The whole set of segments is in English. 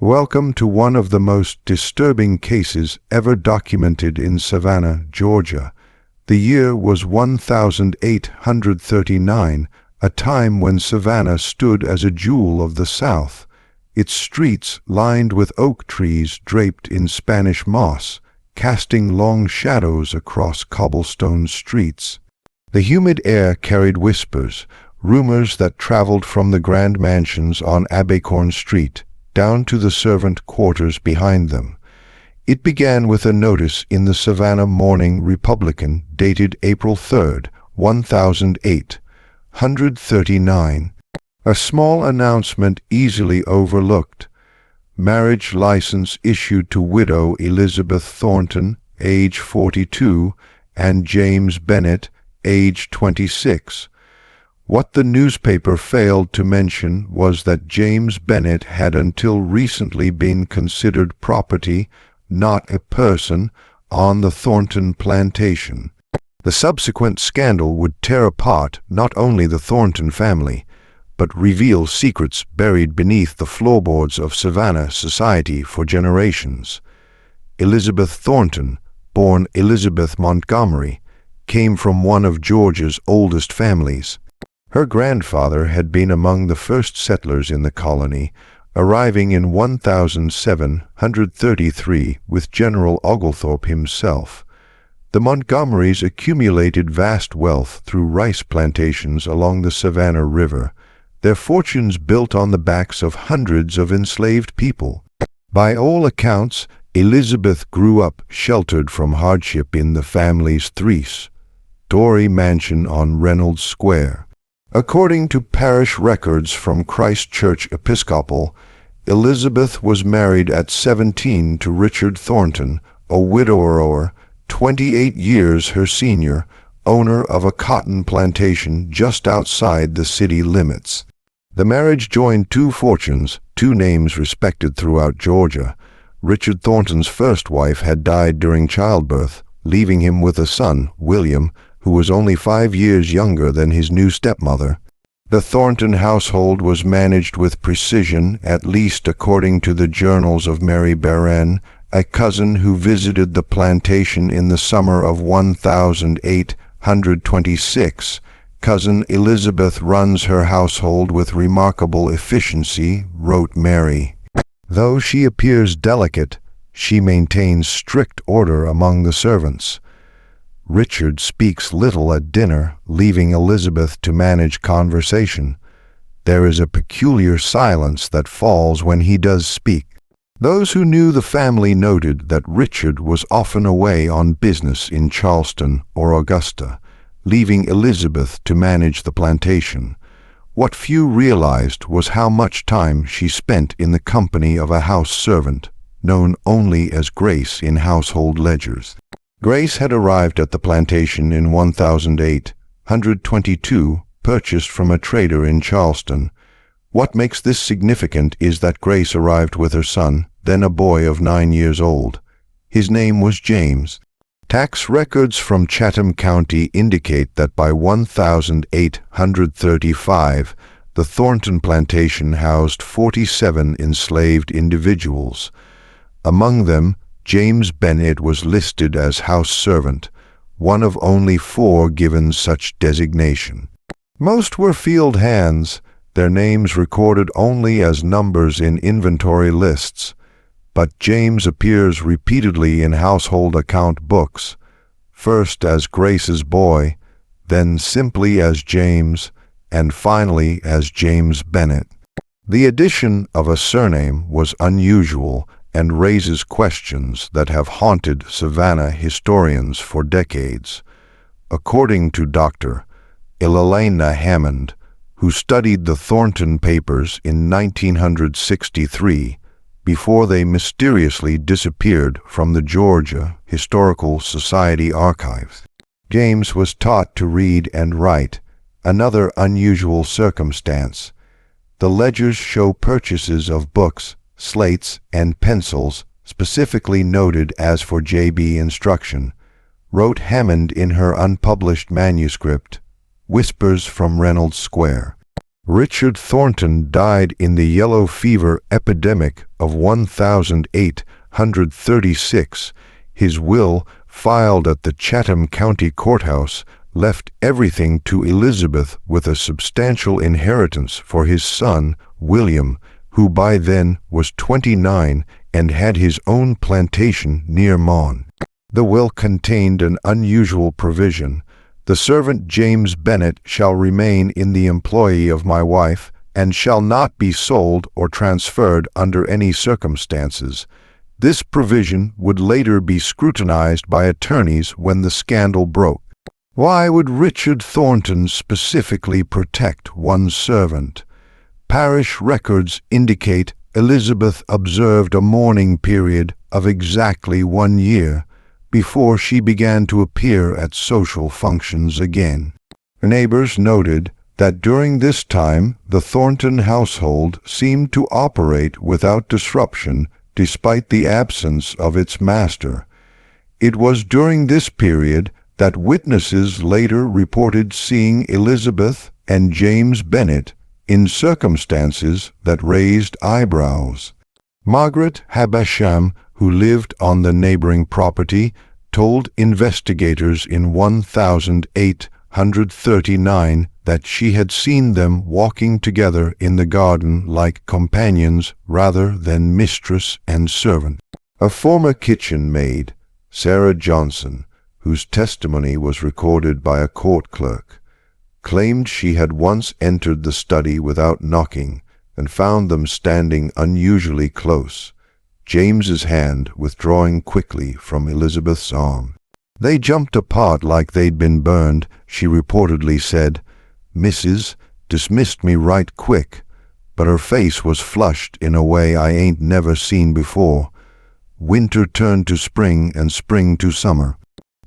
Welcome to one of the most disturbing cases ever documented in Savannah, Georgia. The year was 1839, a time when Savannah stood as a jewel of the South, its streets lined with oak trees draped in Spanish moss, casting long shadows across cobblestone streets. The humid air carried whispers, rumors that traveled from the grand mansions on Abercorn Street down to the servant quarters behind them. It began with a notice in the Savannah Morning Republican dated April 3, 1839. A small announcement easily overlooked. Marriage license issued to widow Elizabeth Thornton, age 42, and James Bennett, age 26. What the newspaper failed to mention was that James Bennett had until recently been considered property, not a person, on the Thornton plantation. The subsequent scandal would tear apart not only the Thornton family, but reveal secrets buried beneath the floorboards of Savannah society for generations. Elizabeth Thornton, born Elizabeth Montgomery, came from one of Georgia's oldest families. Her grandfather had been among the first settlers in the colony, arriving in 1733 with General Oglethorpe himself. The Montgomerys accumulated vast wealth through rice plantations along the Savannah River, their fortunes built on the backs of hundreds of enslaved people. By all accounts, Elizabeth grew up sheltered from hardship in the family's three-story mansion on Reynolds Square. According to parish records from Christ Church Episcopal, Elizabeth was married at 17 to Richard Thornton, a widower 28 years her senior, owner of a cotton plantation just outside the city limits. The marriage joined two fortunes, two names respected throughout Georgia. Richard Thornton's first wife had died during childbirth, leaving him with a son, William, who was only 5 years younger than his new stepmother. The Thornton household was managed with precision, at least according to the journals of Mary Barren, a cousin who visited the plantation in the summer of 1826. Cousin Elizabeth runs her household with remarkable efficiency, wrote Mary. Though she appears delicate, she maintains strict order among the servants. Richard speaks little at dinner, leaving Elizabeth to manage conversation. There is a peculiar silence that falls when he does speak. Those who knew the family noted that Richard was often away on business in Charleston or Augusta, leaving Elizabeth to manage the plantation. What few realized was how much time she spent in the company of a house servant, known only as Grace in household ledgers. Grace had arrived at the plantation in 1822, purchased from a trader in Charleston. What makes this significant is that Grace arrived with her son, then a boy of 9 years old. His name was James. Tax records from Chatham County indicate that by 1835, the Thornton plantation housed 47 enslaved individuals. Among them, James Bennett was listed as house servant, one of only 4 given such designation. Most were field hands, their names recorded only as numbers in inventory lists, but James appears repeatedly in household account books, first as Grace's boy, then simply as James, and finally as James Bennett. The addition of a surname was unusual and raises questions that have haunted Savannah historians for decades. According to Dr. Elena Hammond, who studied the Thornton papers in 1963 before they mysteriously disappeared from the Georgia Historical Society archives, James was taught to read and write, another unusual circumstance. The ledgers show purchases of books, slates, and pencils specifically noted as for J.B. instruction, wrote Hammond in her unpublished manuscript, Whispers from Reynolds Square. Richard Thornton died in the yellow fever epidemic of 1836. His will, filed at the Chatham County Courthouse, left everything to Elizabeth with a substantial inheritance for his son, William, who by then was 29 and had his own plantation near Mon. The will contained an unusual provision. The servant James Bennet shall remain in the employ of my wife, and shall not be sold or transferred under any circumstances. This provision would later be scrutinized by attorneys when the scandal broke. Why would Richard Thornton specifically protect one servant? Parish records indicate Elizabeth observed a mourning period of exactly 1 year before she began to appear at social functions again. Neighbors noted that during this time the Thornton household seemed to operate without disruption despite the absence of its master. It was during this period that witnesses later reported seeing Elizabeth and James Bennet in circumstances that raised eyebrows. Margaret Habasham, who lived on the neighboring property, told investigators in 1839 that she had seen them walking together in the garden like companions rather than mistress and servant. A former kitchen maid, Sarah Johnson, whose testimony was recorded by a court clerk, claimed she had once entered the study without knocking and found them standing unusually close, James's hand withdrawing quickly from Elizabeth's arm. They jumped apart like they'd been burned, she reportedly said. Mrs. dismissed me right quick, but her face was flushed in a way I ain't never seen before. Winter turned to spring and spring to summer.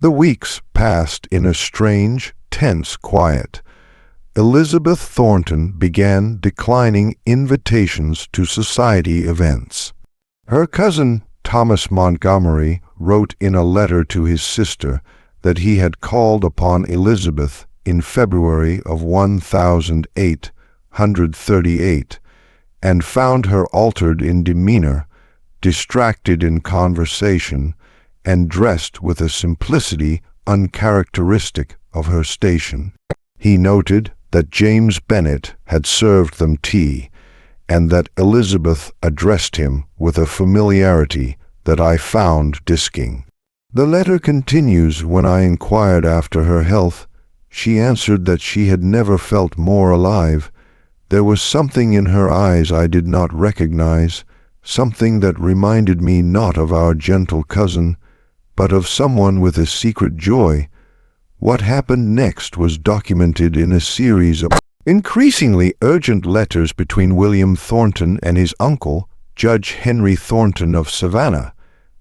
The weeks passed in a strange, tense quiet. Elizabeth Thornton began declining invitations to society events. Her cousin Thomas Montgomery wrote in a letter to his sister that he had called upon Elizabeth in February of 1838 and found her altered in demeanor, distracted in conversation, and dressed with a simplicity uncharacteristic of her station. He noted that James Bennet had served them tea, and that Elizabeth addressed him with a familiarity that I found disking. The letter continues, when I inquired after her health, she answered that she had never felt more alive. There was something in her eyes I did not recognize, something that reminded me not of our gentle cousin, but of someone with a secret joy. What happened next was documented in a series of increasingly urgent letters between William Thornton and his uncle, Judge Henry Thornton of Savannah.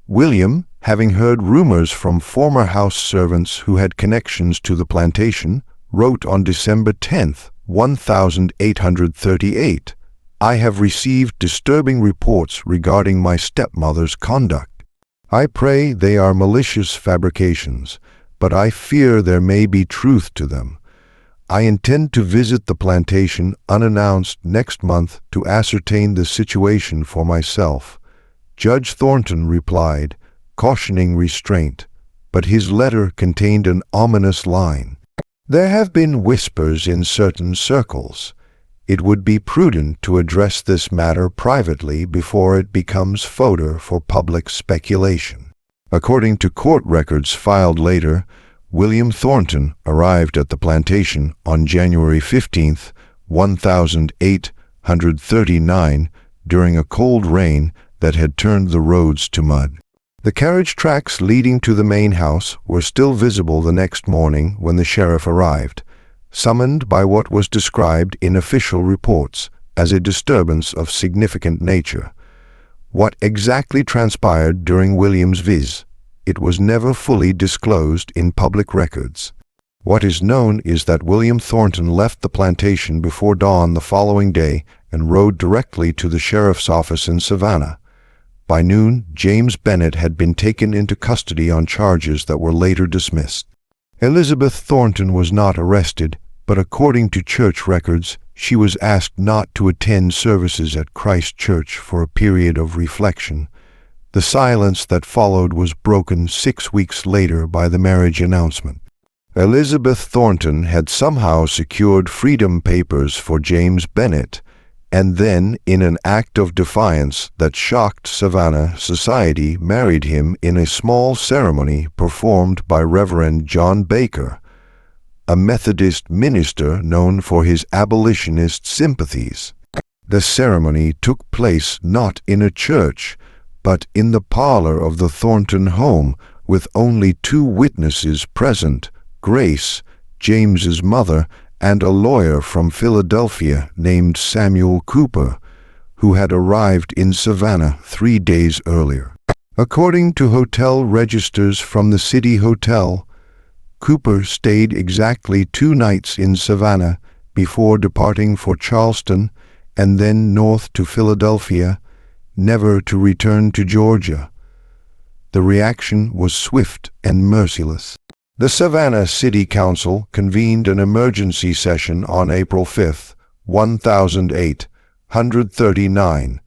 William, having heard rumors from former house servants who had connections to the plantation, wrote on December 10, 1838, I have received disturbing reports regarding my stepmother's conduct. I pray they are malicious fabrications, but I fear there may be truth to them. I intend to visit the plantation unannounced next month to ascertain the situation for myself. Judge Thornton replied, cautioning restraint, but his letter contained an ominous line. There have been whispers in certain circles. It would be prudent to address this matter privately before it becomes fodder for public speculation. According to court records filed later, William Thornton arrived at the plantation on January 15, 1839, during a cold rain that had turned the roads to mud. The carriage tracks leading to the main house were still visible the next morning when the sheriff arrived, summoned by what was described in official reports as a disturbance of significant nature. What exactly transpired during William's visit? It was never fully disclosed in public records. What is known is that William Thornton left the plantation before dawn the following day and rode directly to the sheriff's office in Savannah. By noon, James Bennet had been taken into custody on charges that were later dismissed. Elizabeth Thornton was not arrested, but according to church records, she was asked not to attend services at Christ Church for a period of reflection. The silence that followed was broken 6 weeks later by the marriage announcement. Elizabeth Thornton had somehow secured freedom papers for James Bennet, and then, in an act of defiance that shocked Savannah society, married him in a small ceremony performed by Reverend John Baker, a Methodist minister known for his abolitionist sympathies. The ceremony took place not in a church, but in the parlor of the Thornton home, with only 2 witnesses present, Grace, James's mother, and a lawyer from Philadelphia named Samuel Cooper, who had arrived in Savannah 3 days earlier. According to hotel registers from the City Hotel, Cooper stayed exactly 2 nights in Savannah before departing for Charleston and then north to Philadelphia, never to return to Georgia. The reaction was swift and merciless. The Savannah City Council convened an emergency session on April 5, 1839.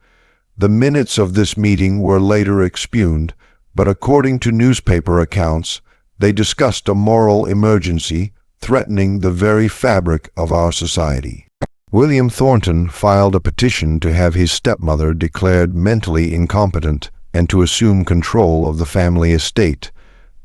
The minutes of this meeting were later expugned, but according to newspaper accounts, they discussed a moral emergency threatening the very fabric of our society. William Thornton filed a petition to have his stepmother declared mentally incompetent and to assume control of the family estate.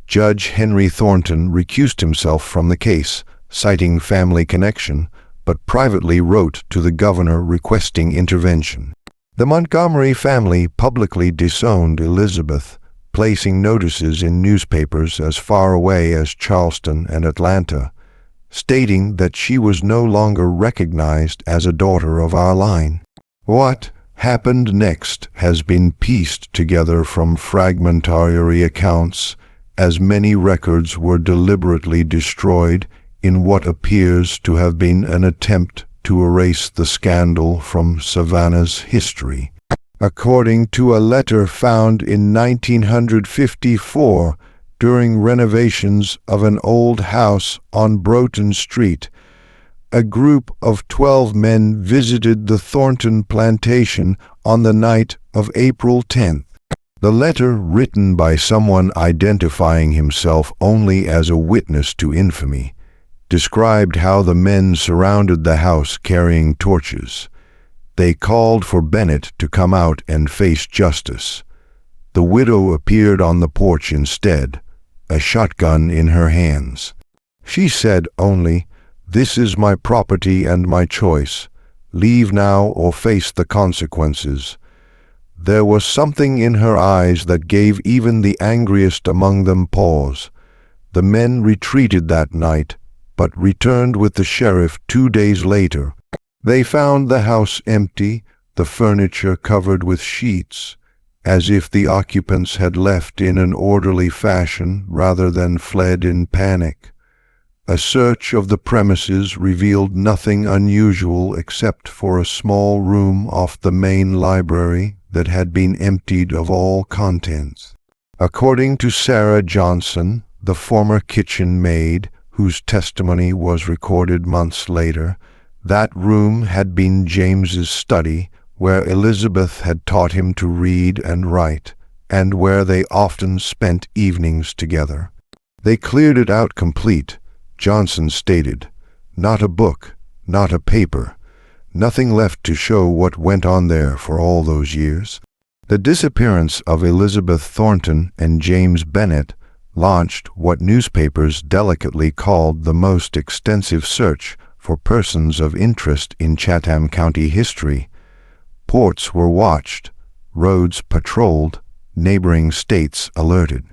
Judge Henry Thornton recused himself from the case, citing family connection, but privately wrote to the governor requesting intervention. The Montgomery family publicly disowned Elizabeth, placing notices in newspapers as far away as Charleston and Atlanta, stating that she was no longer recognized as a daughter of our line. What happened next has been pieced together from fragmentary accounts, as many records were deliberately destroyed in what appears to have been an attempt to erase the scandal from Savannah's history. According to a letter found in 1954 during renovations of an old house on Broughton Street, a group of 12 men visited the Thornton plantation on the night of April 10th. The letter, written by someone identifying himself only as a witness to infamy, described how the men surrounded the house carrying torches. They called for Bennet to come out and face justice. The widow appeared on the porch instead, a shotgun in her hands. She said only, "This is my property and my choice. Leave now or face the consequences." There was something in her eyes that gave even the angriest among them pause. The men retreated that night, but returned with the sheriff 2 days later. They found the house empty, the furniture covered with sheets, as if the occupants had left in an orderly fashion rather than fled in panic. A search of the premises revealed nothing unusual except for a small room off the main library that had been emptied of all contents. According to Sarah Johnson, the former kitchen maid, whose testimony was recorded months later, that room had been James's study, where Elizabeth had taught him to read and write, and where they often spent evenings together. They cleared it out complete, Johnson stated. Not a book, not a paper. Nothing left to show what went on there for all those years. The disappearance of Elizabeth Thornton and James Bennet launched what newspapers delicately called the most extensive search for persons of interest in Chatham County history. Ports were watched, roads patrolled, neighboring states alerted.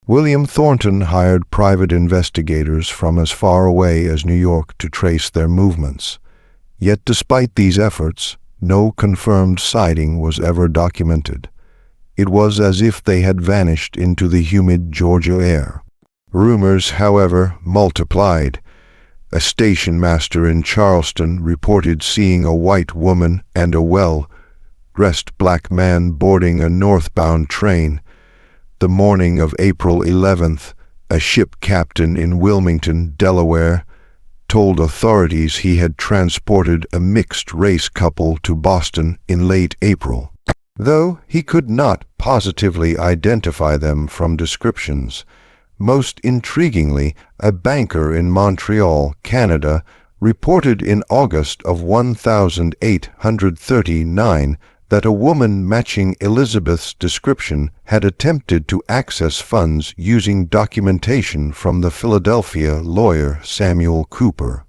William Thornton hired private investigators from as far away as New York to trace their movements. Yet despite these efforts, no confirmed sighting was ever documented. It was as if they had vanished into the humid Georgia air. Rumors, however, multiplied. A station master in Charleston reported seeing a white woman and a well-dressed black man boarding a northbound train. The morning of April 11th, a ship captain in Wilmington, Delaware, told authorities he had transported a mixed-race couple to Boston in late April, though he could not positively identify them from descriptions. Most intriguingly, a banker in Montreal, Canada, reported in August of 1839 that a woman matching Elizabeth's description had attempted to access funds using documentation from the Philadelphia lawyer Samuel Cooper.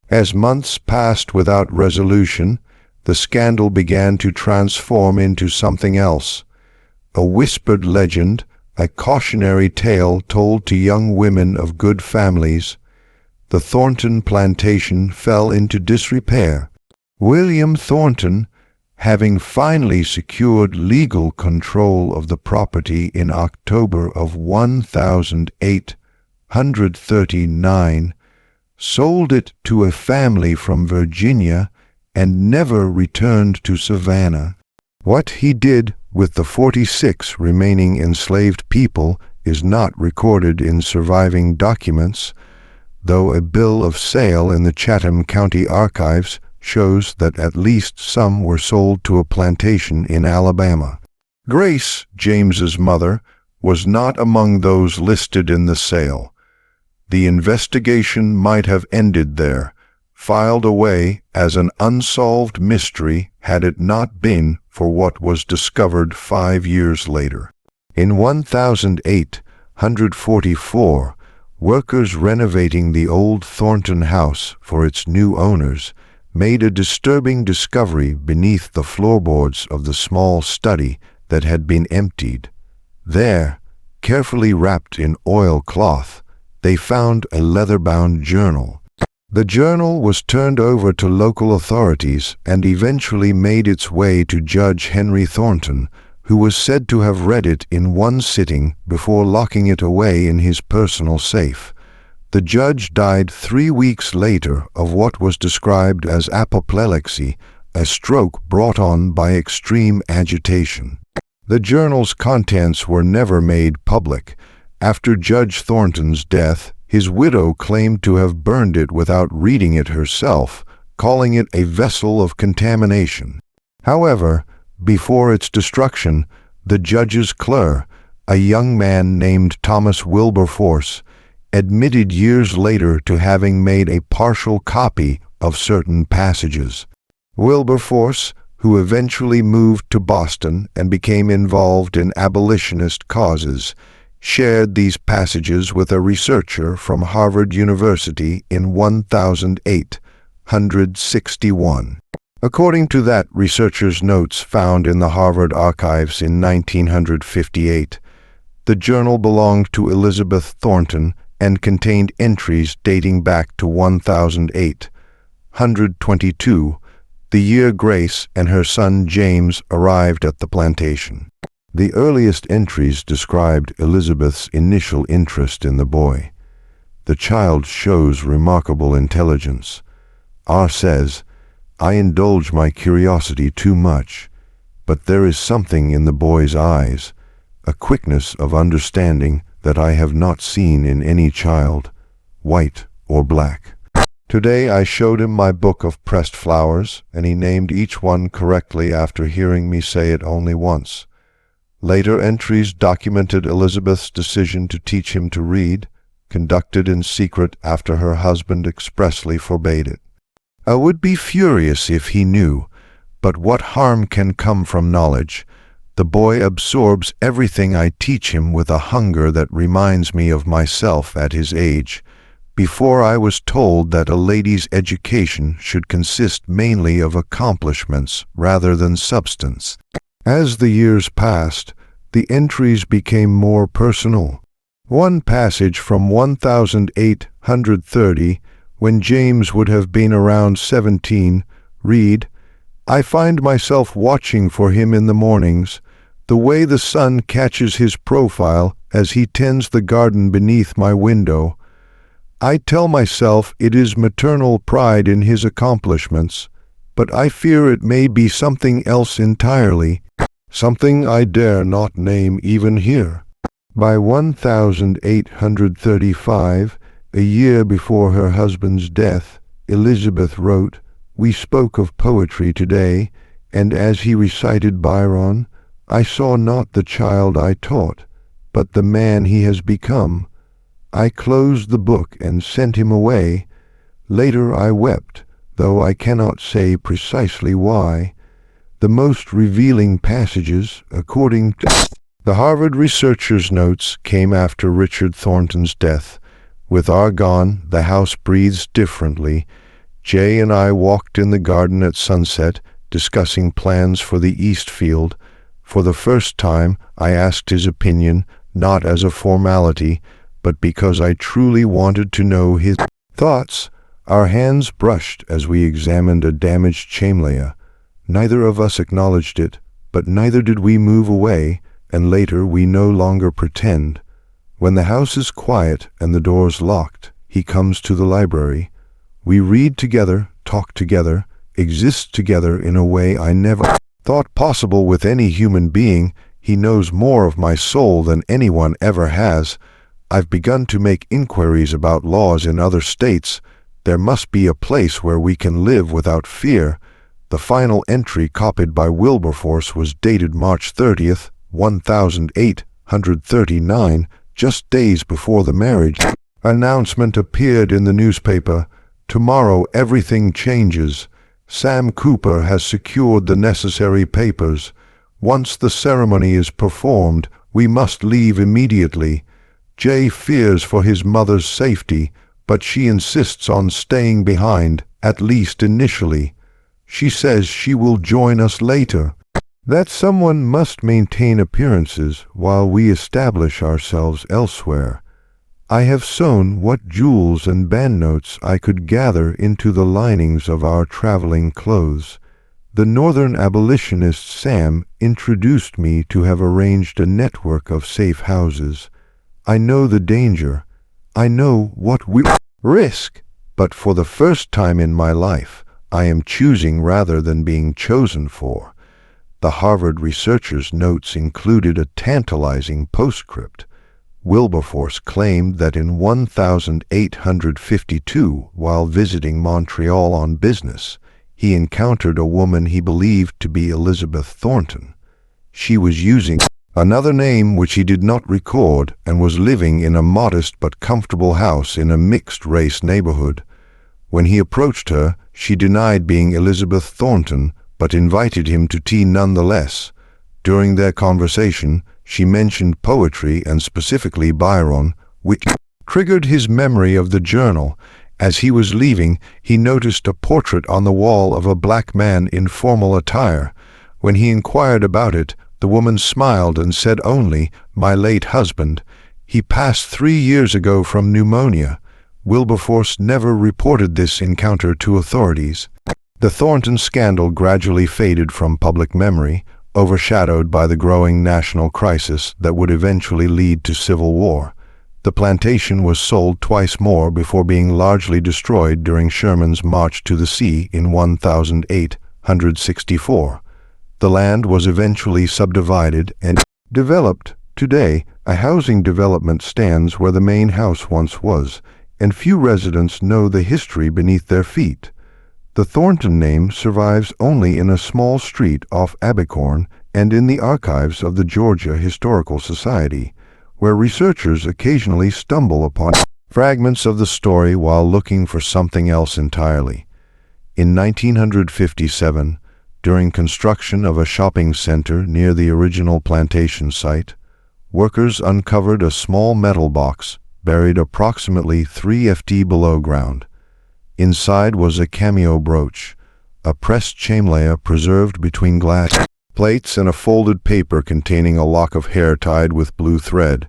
As months passed without resolution, the scandal began to transform into something else. A whispered legend, a cautionary tale told to young women of good families. The Thornton plantation fell into disrepair. William Thornton, having finally secured legal control of the property in October of 1839, sold it to a family from Virginia and never returned to Savannah. What he did with the 46 remaining enslaved people is not recorded in surviving documents, though a bill of sale in the Chatham County Archives shows that at least some were sold to a plantation in Alabama. Grace, James's mother, was not among those listed in the sale. The investigation might have ended there, filed away as an unsolved mystery had it not been for what was discovered 5 years later. In 1844, workers renovating the old Thornton house for its new owners made a disturbing discovery beneath the floorboards of the small study that had been emptied. There, carefully wrapped in oilcloth, they found a leather-bound journal. The journal was turned over to local authorities and eventually made its way to Judge Henry Thornton, who was said to have read it in one sitting before locking it away in his personal safe. The judge died 3 weeks later of what was described as apoplexy, a stroke brought on by extreme agitation. The journal's contents were never made public. After Judge Thornton's death, his widow claimed to have burned it without reading it herself, calling it a vessel of contamination. However, before its destruction, the judge's clerk, a young man named Thomas Wilberforce, admitted years later to having made a partial copy of certain passages. Wilberforce, who eventually moved to Boston and became involved in abolitionist causes, shared these passages with a researcher from Harvard University in 1861. According to that researcher's notes found in the Harvard archives in 1958, the journal belonged to Elizabeth Thornton and contained entries dating back to 1822, the year Grace and her son James arrived at the plantation. The earliest entries described Elizabeth's initial interest in the boy. The child shows remarkable intelligence. R. says, "I indulge my curiosity too much, but there is something in the boy's eyes, a quickness of understanding that I have not seen in any child, white or black." Today I showed him my book of pressed flowers, and he named each one correctly after hearing me say it only once. Later entries documented Elizabeth's decision to teach him to read, conducted in secret after her husband expressly forbade it. I would be furious if he knew, but what harm can come from knowledge? The boy absorbs everything I teach him with a hunger that reminds me of myself at his age, before I was told that a lady's education should consist mainly of accomplishments rather than substance. As the years passed, the entries became more personal. One passage from 1830, when James would have been around 17, read, "I find myself watching for him in the mornings, the way the sun catches his profile as he tends the garden beneath my window. I tell myself it is maternal pride in his accomplishments, but I fear it may be something else entirely, something I dare not name even here." By 1835, A year before her husband's death, Elizabeth wrote, "We spoke of poetry today, and as he recited Byron, I saw not the child I taught, but the man he has become. I closed the book and sent him away. Later I wept, though I cannot say precisely why. The most revealing passages, according to..." The Harvard researcher's notes came after Richard Thornton's death. With R gone, the house breathes differently. Jay and I walked in the garden at sunset, discussing plans for the East Field. For the first time, I asked his opinion, not as a formality, but because I truly wanted to know his thoughts. Our hands brushed as we examined a damaged chamlaea. Neither of us acknowledged it, but neither did we move away, and later we no longer pretend. When the house is quiet and the doors locked, he comes to the library. We read together, talk together, exist together in a way I never thought possible with any human being. He knows more of my soul than anyone ever has. I've begun to make inquiries about laws in other states. There must be a place where we can live without fear. The final entry copied by Wilberforce was dated March 30th, 1839, just days before the marriage. Announcement appeared in the newspaper. Tomorrow everything changes. Sam Cooper has secured the necessary papers. Once the ceremony is performed, we must leave immediately. Jay fears for his mother's safety, but she insists on staying behind, at least initially. She says she will join us later. That someone must maintain appearances while we establish ourselves elsewhere. I have sewn what jewels and banknotes I could gather into the linings of our traveling clothes. The Northern abolitionist Sam introduced me to have arranged a network of safe houses. I know the danger. I know what we risk, but for the first time in my life, I am choosing rather than being chosen for. The Harvard researcher's notes included a tantalizing postscript. Wilberforce claimed that in 1852, while visiting Montreal on business, he encountered a woman he believed to be Elizabeth Thornton. She was using another name which he did not record and was living in a modest but comfortable house in a mixed-race neighborhood. When he approached her, she denied being Elizabeth Thornton, but invited him to tea nonetheless. During their conversation, she mentioned poetry and specifically Byron, which triggered his memory of the journal. As he was leaving, he noticed a portrait on the wall of a black man in formal attire. When he inquired about it, the woman smiled and said only, "My late husband. He passed 3 years ago from pneumonia." Wilberforce never reported this encounter to authorities. The Thornton scandal gradually faded from public memory, overshadowed by the growing national crisis that would eventually lead to civil war. The plantation was sold twice more before being largely destroyed during Sherman's march to the sea in 1864. The land was eventually subdivided and developed. Today, a housing development stands where the main house once was, and few residents know the history beneath their feet. The Thornton name survives only in a small street off Abercorn and in the archives of the Georgia Historical Society, where researchers occasionally stumble upon fragments of the story while looking for something else entirely. In 1957, during construction of a shopping center near the original plantation site, workers uncovered a small metal box buried approximately 3 ft below ground. Inside was a cameo brooch, a pressed chamlaea preserved between glass plates and a folded paper containing a lock of hair tied with blue thread.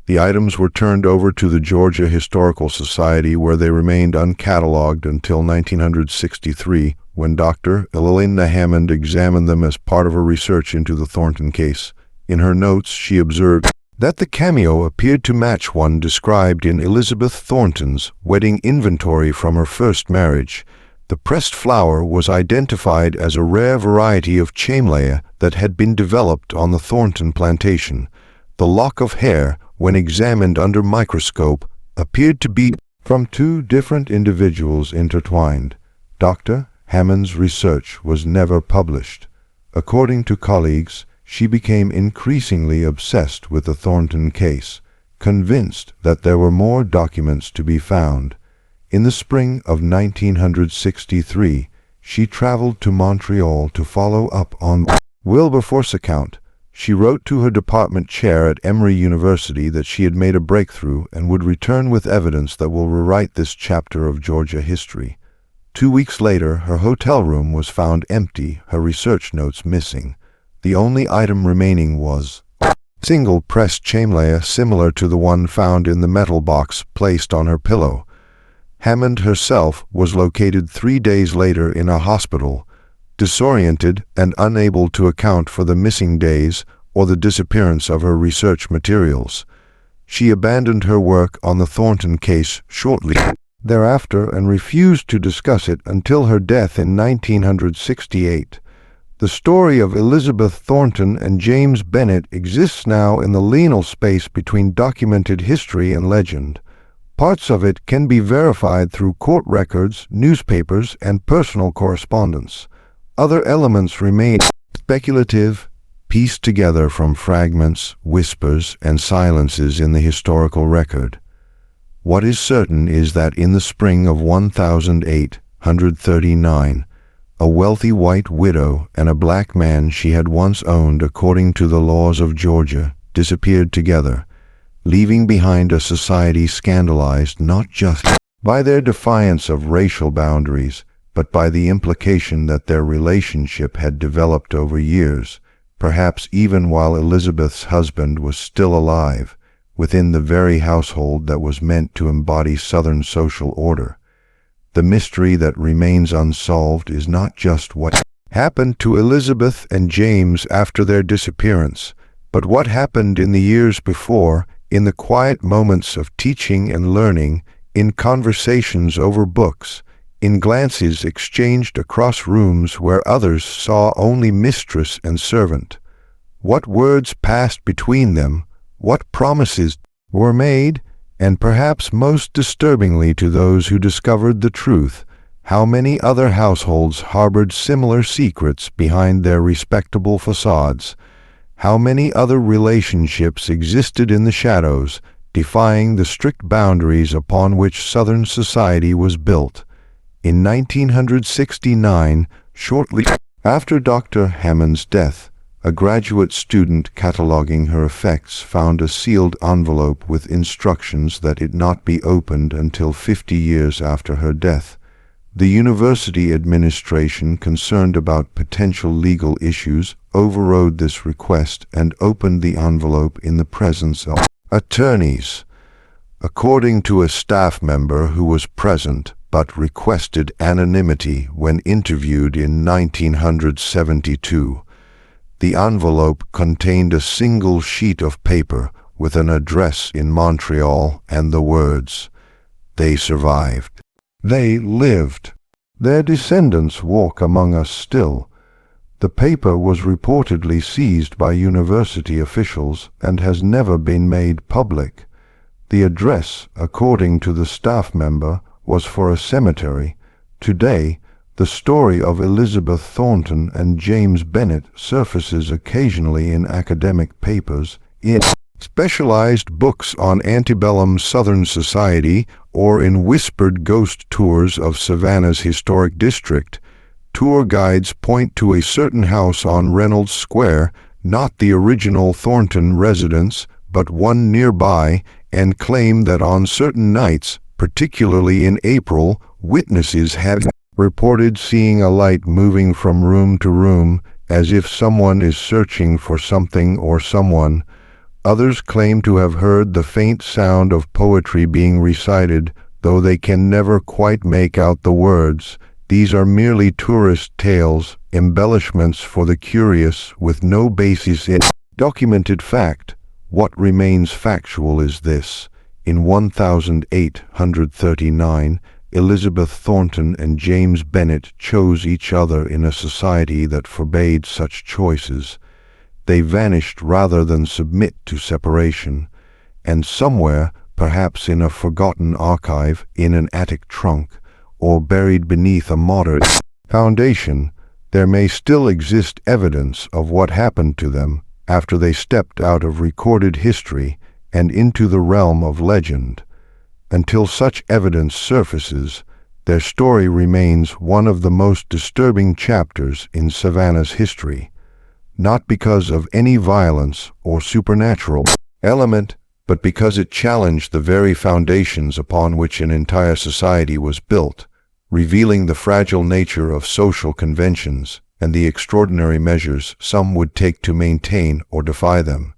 The items were turned over to the Georgia Historical Society, where they remained uncatalogued until 1963, when Dr. Elena Hammond examined them as part of her research into the Thornton case. In her notes, she observed that the cameo appeared to match one described in Elizabeth Thornton's wedding inventory from her first marriage. The pressed flower was identified as a rare variety of chamlaea that had been developed on the Thornton plantation. The lock of hair, when examined under microscope, appeared to be from two different individuals intertwined. Dr. Hammond's research was never published. According to colleagues, she became increasingly obsessed with the Thornton case, convinced that there were more documents to be found. In the spring of 1963, she traveled to Montreal to follow up on Wilberforce's account. She wrote to her department chair at Emory University that she had made a breakthrough and would return with evidence that will rewrite this chapter of Georgia history. 2 weeks later, her hotel room was found empty, her research notes missing. The only item remaining was a single pressed chameleon similar to the one found in the metal box placed on her pillow. Hammond herself was located 3 days later in a hospital, disoriented and unable to account for the missing days or the disappearance of her research materials. She abandoned her work on the Thornton case shortly thereafter and refused to discuss it until her death in 1968. The story of Elizabeth Thornton and James Bennett exists now in the liminal space between documented history and legend. Parts of it can be verified through court records, newspapers, and personal correspondence. Other elements remain speculative, pieced together from fragments, whispers, and silences in the historical record. What is certain is that in the spring of 1839, a wealthy white widow and a black man she had once owned according to the laws of Georgia disappeared together, leaving behind a society scandalized not just by their defiance of racial boundaries, but by the implication that their relationship had developed over years, perhaps even while Elizabeth's husband was still alive, within the very household that was meant to embody Southern social order. The mystery that remains unsolved is not just what happened to Elizabeth and James after their disappearance, but what happened in the years before, in the quiet moments of teaching and learning, in conversations over books, in glances exchanged across rooms where others saw only mistress and servant. What words passed between them, what promises were made, and perhaps most disturbingly to those who discovered the truth, how many other households harbored similar secrets behind their respectable facades, how many other relationships existed in the shadows, defying the strict boundaries upon which Southern society was built. In 1969, shortly after Dr. Hammond's death, a graduate student cataloging her effects found a sealed envelope with instructions that it not be opened until 50 years after her death. The university administration, concerned about potential legal issues, overrode this request and opened the envelope in the presence of attorneys. According to a staff member who was present but requested anonymity when interviewed in 1972, the envelope contained a single sheet of paper with an address in Montreal and the words, "They survived. They lived. Their descendants walk among us still." The paper was reportedly seized by university officials and has never been made public. The address, according to the staff member, was for a cemetery. Today, the story of Elizabeth Thornton and James Bennett surfaces occasionally in academic papers, in specialized books on antebellum Southern society, or in whispered ghost tours of Savannah's historic district. Tour guides point to a certain house on Reynolds Square, not the original Thornton residence, but one nearby, and claim that on certain nights, particularly in April, witnesses had reported seeing a light moving from room to room, as if someone is searching for something or someone. Others claim to have heard the faint sound of poetry being recited, though they can never quite make out the words. These are merely tourist tales, embellishments for the curious, with no basis in documented fact. What remains factual is this: in 1839, Elizabeth Thornton and James Bennett chose each other in a society that forbade such choices. They vanished rather than submit to separation, and somewhere perhaps in a forgotten archive, in an attic trunk, or buried beneath a modern foundation, there may still exist evidence of what happened to them after they stepped out of recorded history and into the realm of legend. Until such evidence surfaces, their story remains one of the most disturbing chapters in Savannah's history, not because of any violence or supernatural element, but because it challenged the very foundations upon which an entire society was built, revealing the fragile nature of social conventions and the extraordinary measures some would take to maintain or defy them.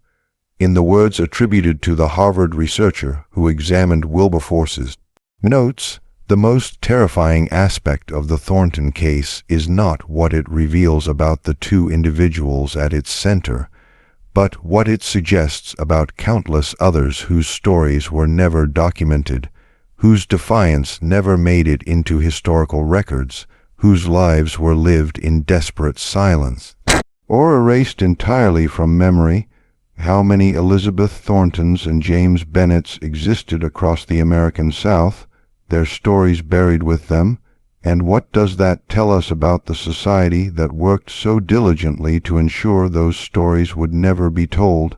In the words attributed to the Harvard researcher who examined Wilberforce's notes, the most terrifying aspect of the Thornton case is not what it reveals about the two individuals at its center, but what it suggests about countless others whose stories were never documented, whose defiance never made it into historical records, whose lives were lived in desperate silence, or erased entirely from memory. How many Elizabeth Thorntons and James Bennetts existed across the American South, their stories buried with them, and what does that tell us about the society that worked so diligently to ensure those stories would never be told?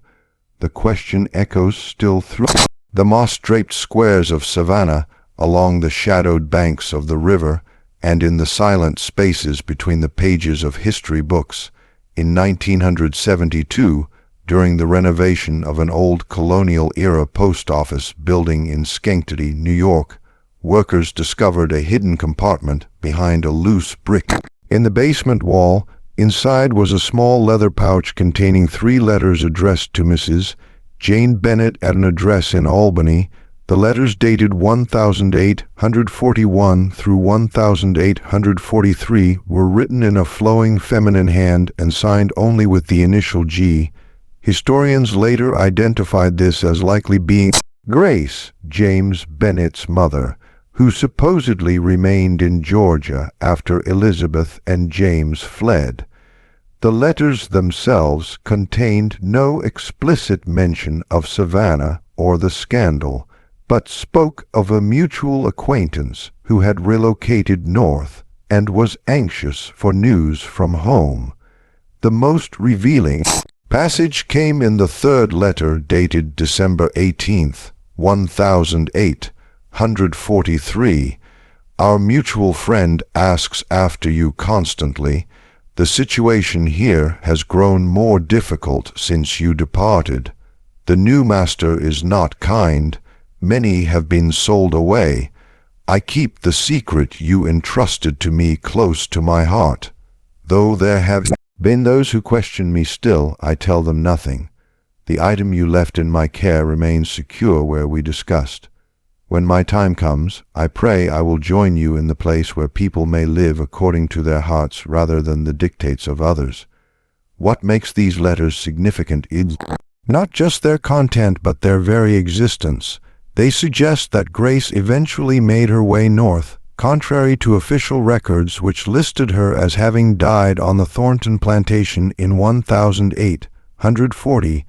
The question echoes still through the moss-draped squares of Savannah, along the shadowed banks of the river, and in the silent spaces between the pages of history books. In 1972, during the renovation of an old colonial-era post office building in Schenectady, New York, workers discovered a hidden compartment behind a loose brick in the basement wall. Inside was a small leather pouch containing 3 letters addressed to Mrs. Jane Bennett at an address in Albany. The letters dated 1841 through 1843 were written in a flowing feminine hand and signed only with the initial G. Historians later identified this as likely being Grace, James Bennett's mother, who supposedly remained in Georgia after Elizabeth and James fled. The letters themselves contained no explicit mention of Savannah or the scandal, but spoke of a mutual acquaintance who had relocated north and was anxious for news from home. The most revealing passage came in the 3rd letter dated December 18th, 1843. Our mutual friend asks after you constantly. The situation here has grown more difficult since you departed. The new master is not kind. Many have been sold away. I keep the secret you entrusted to me close to my heart. Though there have been those who question me still, I tell them nothing. The item you left in my care remains secure where we discussed. When my time comes, I pray I will join you in the place where people may live according to their hearts rather than the dictates of others. What makes these letters significant is not just their content but their very existence. They suggest that Grace eventually made her way north, contrary to official records which listed her as having died on the Thornton plantation in 1840.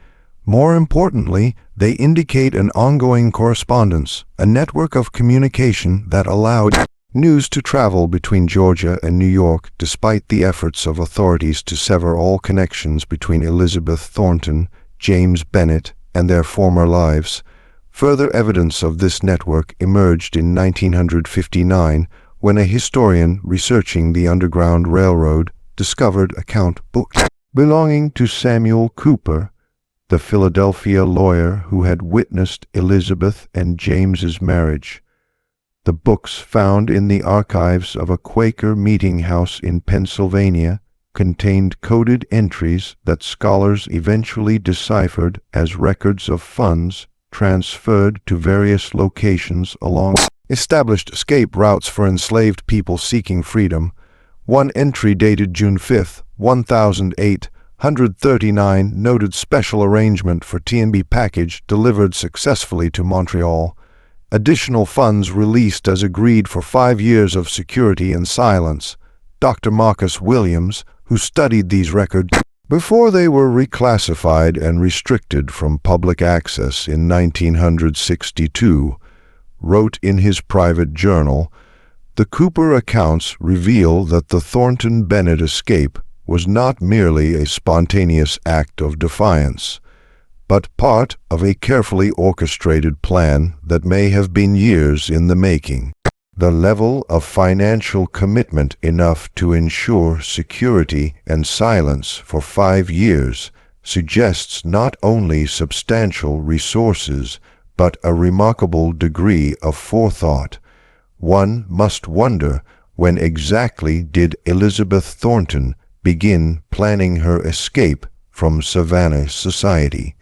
More importantly, they indicate an ongoing correspondence, a network of communication that allowed news to travel between Georgia and New York despite the efforts of authorities to sever all connections between Elizabeth Thornton, James Bennett, and their former lives. Further evidence of this network emerged in 1959 when a historian researching the Underground Railroad discovered account books belonging to Samuel Cooper, the Philadelphia lawyer who had witnessed Elizabeth and James's marriage. The books found in the archives of a Quaker meeting house in Pennsylvania contained coded entries that scholars eventually deciphered as records of funds transferred to various locations along established escape routes for enslaved people seeking freedom. One entry dated June 5, 1839 noted special arrangement for T&B package delivered successfully to Montreal. Additional funds released as agreed for 5 years of security and silence. Dr. Marcus Williams, who studied these records, before they were reclassified and restricted from public access in 1962, wrote in his private journal, "The Cooper accounts reveal that the Thornton Bennett escape was not merely a spontaneous act of defiance, but part of a carefully orchestrated plan that may have been years in the making. The level of financial commitment enough to ensure security and silence for 5 years suggests not only substantial resources, but a remarkable degree of forethought. One must wonder, when exactly did Elizabeth Thornton begin planning her escape from Savannah society?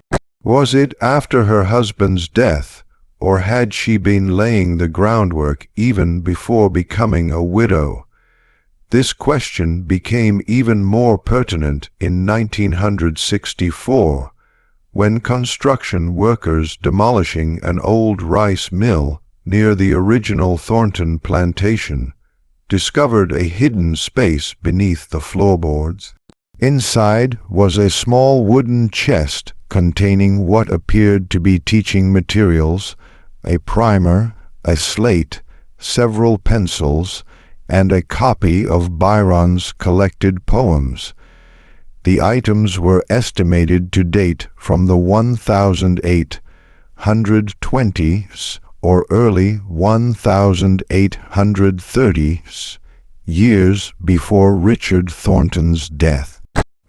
Was it after her husband's death, or had she been laying the groundwork even before becoming a widow? This question became even more pertinent in 1964, when construction workers demolishing an old rice mill near the original Thornton plantation discovered a hidden space beneath the floorboards. Inside was a small wooden chest containing what appeared to be teaching materials, a primer, a slate, several pencils, and a copy of Byron's collected poems. The items were estimated to date from the 1820s or early 1830s, years before Richard Thornton's death.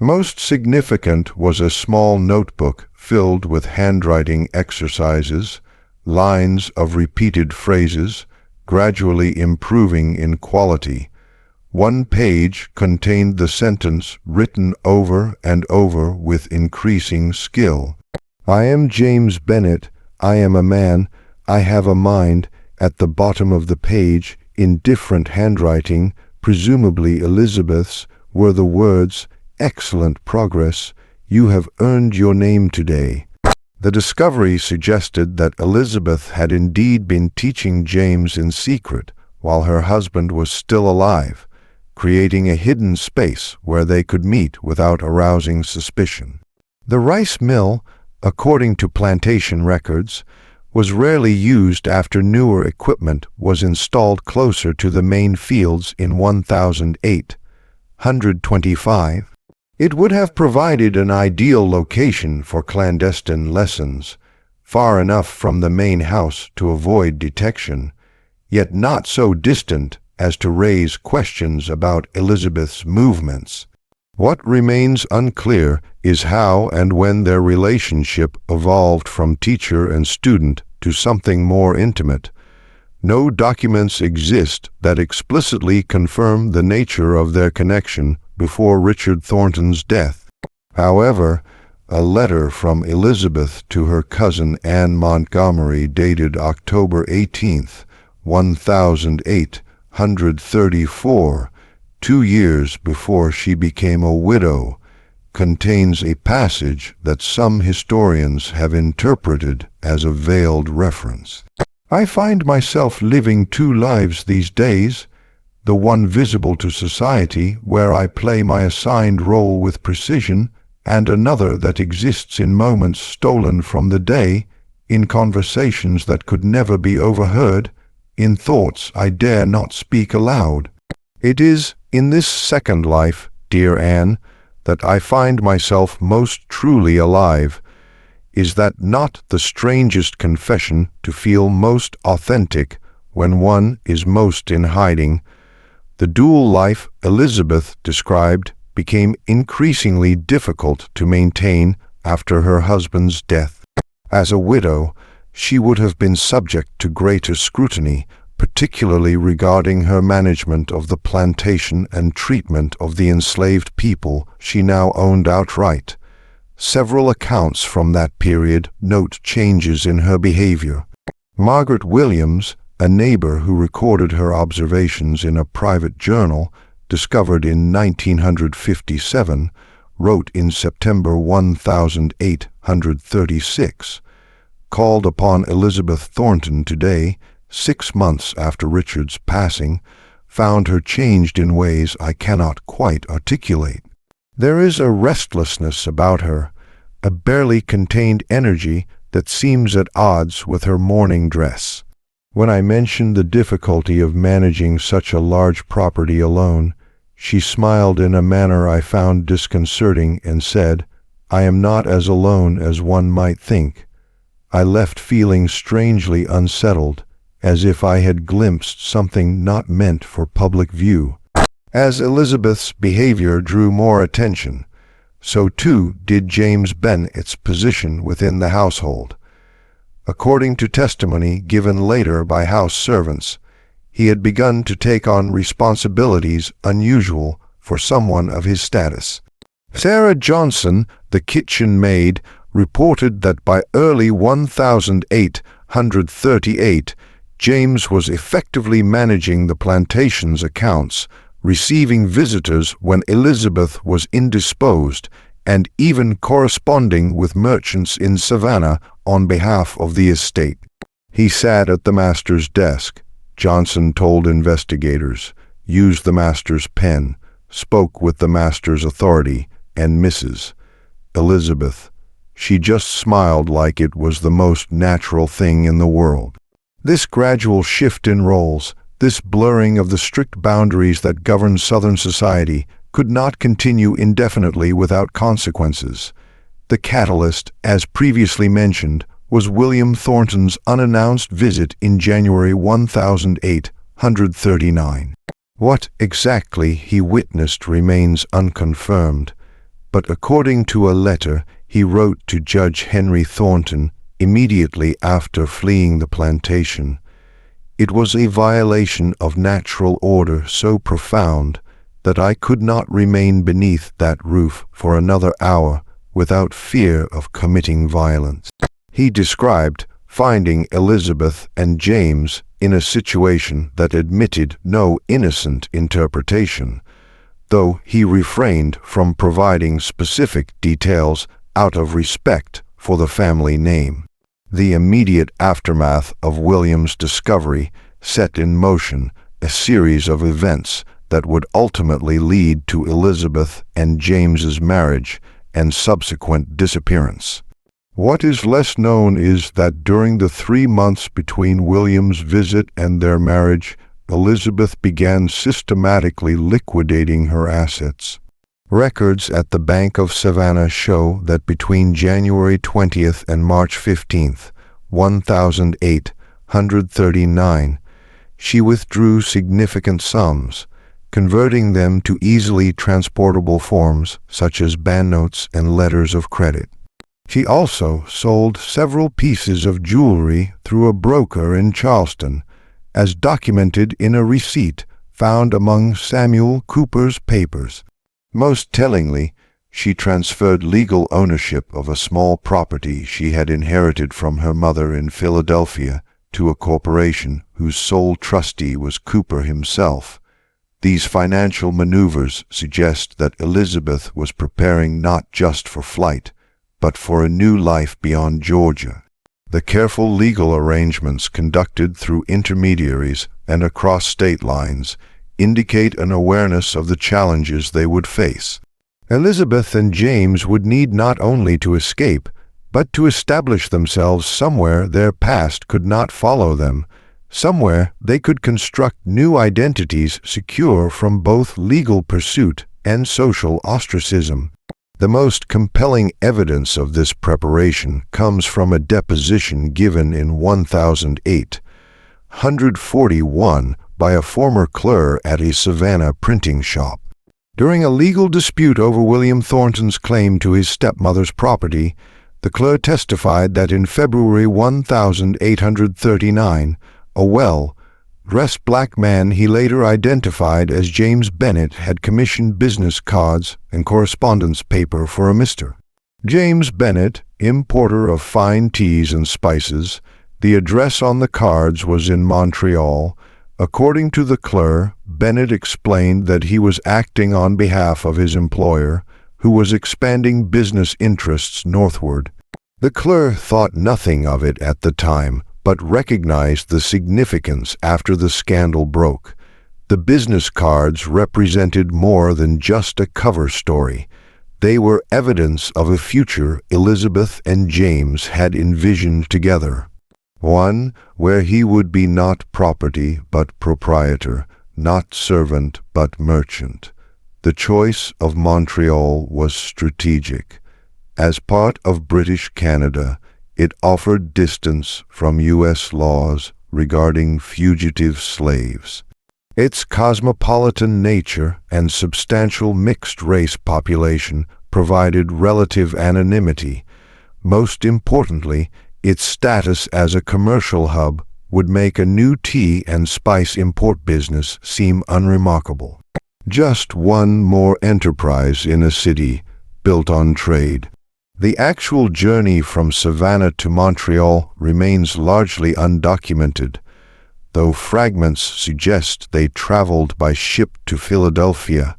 Most significant was a small notebook filled with handwriting exercises, lines of repeated phrases, gradually improving in quality. One page contained the sentence written over and over with increasing skill. "I am James Bennett. I am a man. I have a mind." At the bottom of the page, in different handwriting, presumably Elizabeth's, were the words, "Excellent progress. You have earned your name today." The discovery suggested that Elizabeth had indeed been teaching James in secret while her husband was still alive, creating a hidden space where they could meet without arousing suspicion. The rice mill, according to plantation records, was rarely used after newer equipment was installed closer to the main fields in 1825. It would have provided an ideal location for clandestine lessons, far enough from the main house to avoid detection, yet not so distant as to raise questions about Elizabeth's movements. What remains unclear is how and when their relationship evolved from teacher and student to something more intimate. No documents exist that explicitly confirm the nature of their connection before Richard Thornton's death. However, a letter from Elizabeth to her cousin Anne Montgomery dated October 18th, 1834, 2 years before she became a widow, contains a passage that some historians have interpreted as a veiled reference. "I find myself living 2 lives these days, the one visible to society, where I play my assigned role with precision, and another that exists in moments stolen from the day, in conversations that could never be overheard, in thoughts I dare not speak aloud. It is in this second life, dear Anne, that I find myself most truly alive. Is that not the strangest confession to feel most authentic when one is most in hiding? The dual life Elizabeth described became increasingly difficult to maintain after her husband's death. As a widow, she would have been subject to greater scrutiny, particularly regarding her management of the plantation and treatment of the enslaved people she now owned outright. Several accounts from that period note changes in her behavior. Margaret Williams, a neighbor who recorded her observations in a private journal discovered in 1957, wrote in September 1836, "Called upon Elizabeth Thornton today, 6 months after Richard's passing, found her changed in ways I cannot quite articulate. There is a restlessness about her, a barely contained energy that seems at odds with her mourning dress. When I mentioned the difficulty of managing such a large property alone, she smiled in a manner I found disconcerting and said, "I am not as alone as one might think." I left feeling strangely unsettled, as if I had glimpsed something not meant for public view. As Elizabeth's behavior drew more attention, so too did James Bennet's position within the household. According to testimony given later by house servants, he had begun to take on responsibilities unusual for someone of his status. Sarah Johnson, the kitchen maid, reported that by early 1838, James was effectively managing the plantation's accounts, receiving visitors when Elizabeth was indisposed, and even corresponding with merchants in Savannah on behalf of the estate. He sat at the master's desk, Johnson told investigators, used the master's pen, spoke with the master's authority, and Mrs. Elizabeth. She just smiled like it was the most natural thing in the world. This gradual shift in roles, this blurring of the strict boundaries that govern Southern society, could not continue indefinitely without consequences. The catalyst, as previously mentioned, was William Thornton's unannounced visit in January 1839. What exactly he witnessed remains unconfirmed, but according to a letter he wrote to Judge Henry Thornton immediately after fleeing the plantation, it was a violation of natural order so profound that I could not remain beneath that roof for another hour without fear of committing violence. He described finding Elizabeth and James in a situation that admitted no innocent interpretation, though he refrained from providing specific details out of respect for the family name. The immediate aftermath of William's discovery set in motion a series of events that would ultimately lead to Elizabeth and James's marriage and subsequent disappearance. What is less known is that during the 3 months between William's visit and their marriage, Elizabeth began systematically liquidating her assets. Records at the Bank of Savannah show that between January 20th and March 15th, 1839, she withdrew significant sums, converting them to easily transportable forms such as banknotes and letters of credit. She also sold several pieces of jewelry through a broker in Charleston, as documented in a receipt found among Samuel Cooper's papers. Most tellingly, she transferred legal ownership of a small property she had inherited from her mother in Philadelphia to a corporation whose sole trustee was Cooper himself. These financial maneuvers suggest that Elizabeth was preparing not just for flight, but for a new life beyond Georgia. The careful legal arrangements conducted through intermediaries and across state lines indicate an awareness of the challenges they would face. Elizabeth and James would need not only to escape, but to establish themselves somewhere their past could not follow them, somewhere they could construct new identities secure from both legal pursuit and social ostracism. The most compelling evidence of this preparation comes from a deposition given in 1841 by a former clerk at a Savannah printing shop. During a legal dispute over William Thornton's claim to his stepmother's property, the clerk testified that in February 1839, a well-dressed black man he later identified as James Bennet had commissioned business cards and correspondence paper for a Mr. James Bennet, importer of fine teas and spices. The address on the cards was in Montreal. According to the clerk, Bennet explained that he was acting on behalf of his employer, who was expanding business interests northward. The clerk thought nothing of it at the time, but recognized the significance after the scandal broke. The business cards represented more than just a cover story. They were evidence of a future Elizabeth and James had envisioned together. One where he would be not property but proprietor, not servant but merchant. The choice of Montreal was strategic. As part of British Canada, it offered distance from U.S. laws regarding fugitive slaves. Its cosmopolitan nature and substantial mixed-race population provided relative anonymity. Most importantly, its status as a commercial hub would make a new tea and spice import business seem unremarkable. Just one more enterprise in a city built on trade. The actual journey from Savannah to Montreal remains largely undocumented, though fragments suggest they traveled by ship to Philadelphia,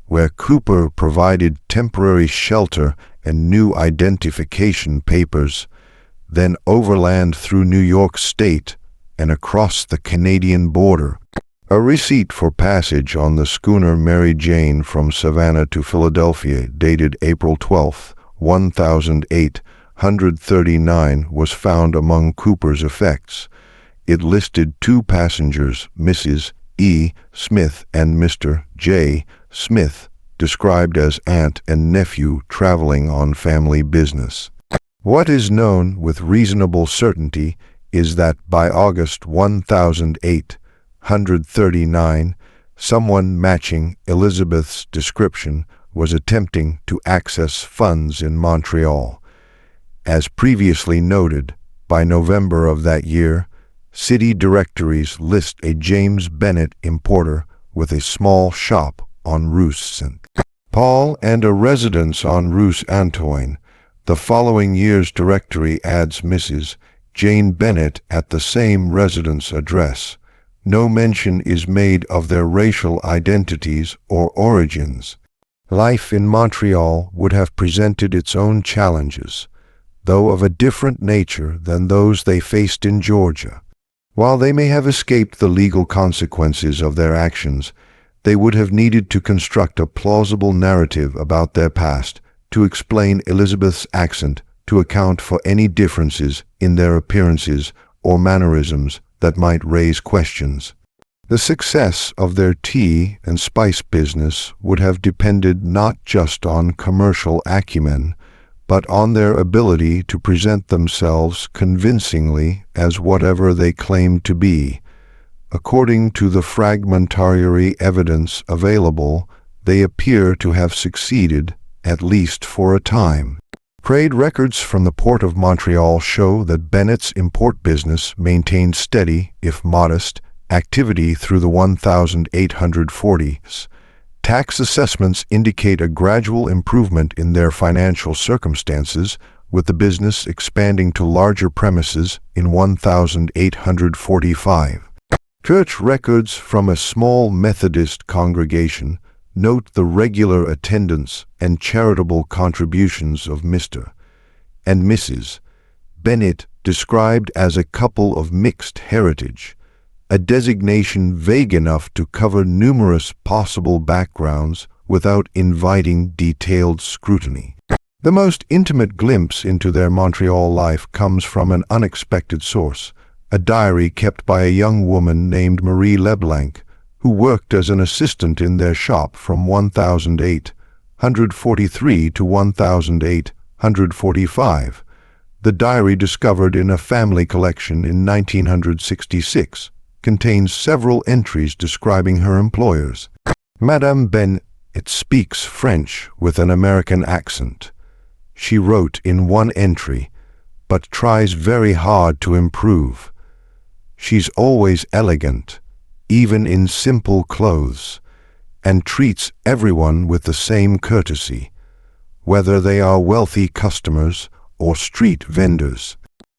where Cooper provided temporary shelter and new identification papers, then overland through New York State and across the Canadian border. A receipt for passage on the schooner Mary Jane from Savannah to Philadelphia, dated April 12, 1839, was found among Cooper's effects. It listed two passengers, Mrs. E. Smith and Mr. J. Smith, described as aunt and nephew traveling on family business. What is known with reasonable certainty is that by August 1839, someone matching Elizabeth's description was attempting to access funds in Montreal. As previously noted, by November of that year, city directories list a James Bennett importer with a small shop on Rue St. Paul and a residence on Rue Antoine. The following year's directory adds Mrs. Jane Bennett at the same residence address. No mention is made of their racial identities or origins. Life in Montreal would have presented its own challenges, though of a different nature than those they faced in Georgia. While they may have escaped the legal consequences of their actions, they would have needed to construct a plausible narrative about their past, to explain Elizabeth's accent, to account for any differences in their appearances or mannerisms that might raise questions. The success of their tea and spice business would have depended not just on commercial acumen, but on their ability to present themselves convincingly as whatever they claimed to be. According to the fragmentary evidence available, they appear to have succeeded, at least for a time. Trade records from the Port of Montreal show that Bennett's import business maintained steady, if modest, activity through the 1840s. Tax assessments indicate a gradual improvement in their financial circumstances, with the business expanding to larger premises in 1845. Church records from a small Methodist congregation note the regular attendance and charitable contributions of Mr. and Mrs. Bennett, described as a couple of mixed heritage, a designation vague enough to cover numerous possible backgrounds without inviting detailed scrutiny. The most intimate glimpse into their Montreal life comes from an unexpected source, a diary kept by a young woman named Marie Leblanc, who worked as an assistant in their shop from 1843 to 1845. The diary, discovered in a family collection in 1966, contains several entries describing her employers. Madame Bennett speaks French with an American accent. She wrote in one entry, but tries very hard to improve. She's always elegant, even in simple clothes, and treats everyone with the same courtesy, whether they are wealthy customers or street vendors.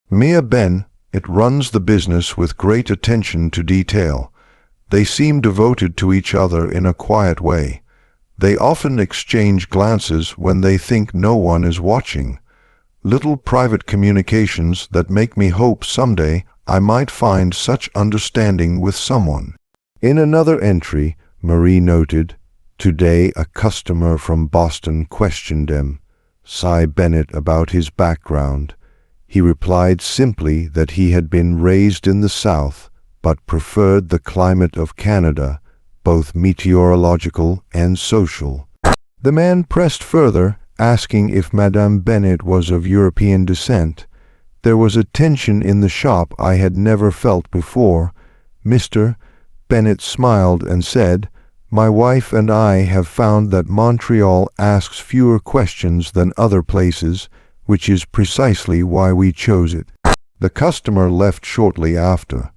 Mia Ben, it runs the business with great attention to detail. They seem devoted to each other in a quiet way. They often exchange glances when they think no one is watching. Little private communications that make me hope someday I might find such understanding with someone. In another entry, Marie noted, Today, a customer from Boston questioned him, Cy Bennett, about his background. He replied simply that he had been raised in the South, but preferred the climate of Canada, both meteorological and social. The man pressed further, asking if Madame Bennett was of European descent. There was a tension in the shop I had never felt before. Mr. Bennett smiled and said, "My wife and I have found that Montreal asks fewer questions than other places, which is precisely why we chose it." The customer left shortly after.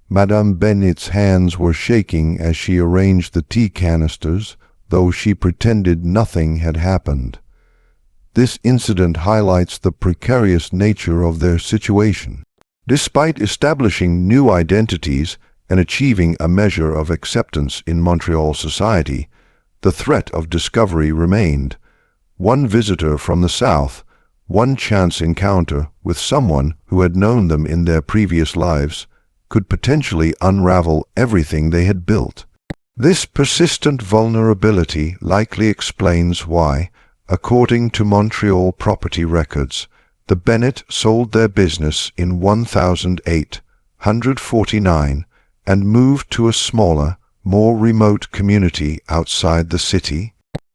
Madame Bennett's hands were shaking as she arranged the tea canisters, though she pretended nothing had happened. This incident highlights the precarious nature of their situation. Despite establishing new identities and achieving a measure of acceptance in Montreal society, the threat of discovery remained. One visitor from the South, one chance encounter with someone who had known them in their previous lives, could potentially unravel everything they had built. This persistent vulnerability likely explains why, according to Montreal property records, the Bennett sold their business in 1849 and moved to a smaller, more remote community outside the city.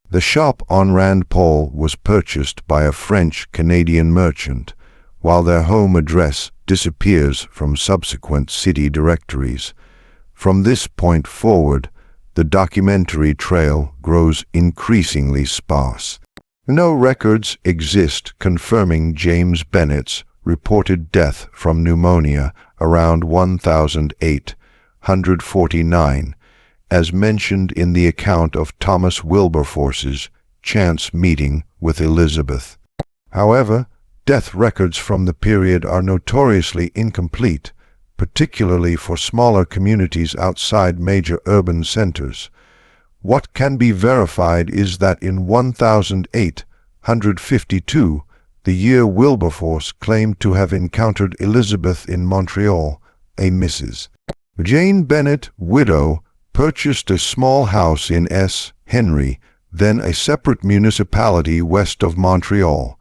The shop on Rand Paul was purchased by a French-Canadian merchant, while their home address disappears from subsequent city directories. From this point forward, the documentary trail grows increasingly sparse. No records exist confirming James Bennett's reported death from pneumonia around 1849, as mentioned in the account of Thomas Wilberforce's chance meeting with Elizabeth. However, death records from the period are notoriously incomplete, particularly for smaller communities outside major urban centers. What can be verified is that in 1852, the year Wilberforce claimed to have encountered Elizabeth in Montreal, a Mrs. Jane Bennett, widow, purchased a small house in S. Henry, then a separate municipality west of Montreal.